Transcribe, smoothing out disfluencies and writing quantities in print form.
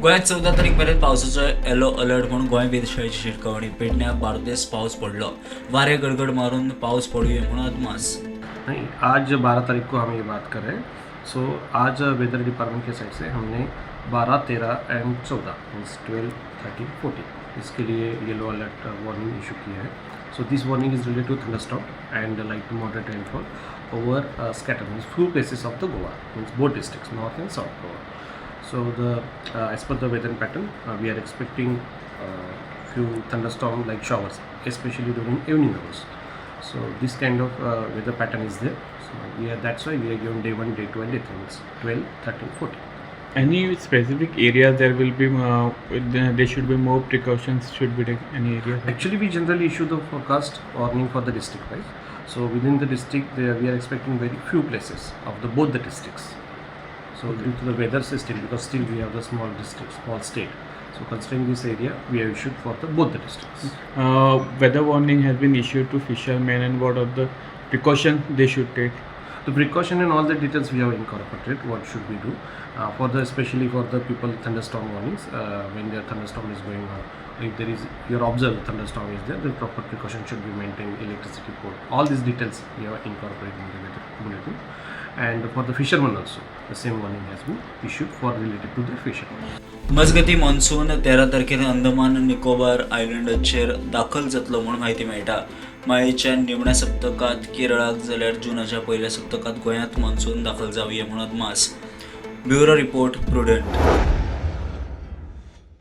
गोंयांत 14 तारीखपर्यंत पावसाचो yellow alert म्हणून गोंय वेधशाळेची शिटकावणी. पेडण्यां बार्देस पाऊस पडलो. वारे गडगड मारून पाऊस पडुये म्हणून अदमास. नहीं, आज 12 तारीख को हम ये बात कर रहे हैं. सो आज वेदर डिपार्टमेंट के साइड से हमने 12, 13 एंड 14 मीन्स 12, 13, 14 इसके लिए येलो अलर्ट वार्निंग इशू की है. So this warning is related to thunderstorm and light to moderate rainfall over scattered means few places of the Goa, means both districts, north and south Goa. So as per the weather pattern, we are expecting few thunderstorm like showers, especially during evening hours. So this kind of weather pattern is there. So that's why we are given day 1, day 2 and day 3, means 12, 13, 14. Any specific area there will be there should be more precautions should be taken, any area? Actually, we generally issue the forecast warning for the district wise. So within the district, we are expecting very few places of both the districts. So due to the weather system, because still we have the small district, small state. So considering this area, we have issued for both the districts. Weather warning has been issued to fishermen, and what are the precautions they should take? The precaution and all the details we have incorporated. What should we do especially for the people thunderstorm warnings when the thunderstorm is going on. If there is your observed thunderstorm is there, then proper precaution should be maintained. Electricity code, all these details we have incorporated in the weather bulletin. And for the fishermen also, the same warning has been issued for related to the fishermen. मजगती monsoon 13 तारखेर अंदमान निकोबार आयलंडाचेर दाखल जातलो म्हणून म्हायती मेळटा. मायेच्या निमण्या सप्तकात केरळाक जाल्यार जुनाच्या पयल्या सप्तकात गोंयांत मॉन्सून दाखल जावये म्हणून अदमास. Bureau report prudent.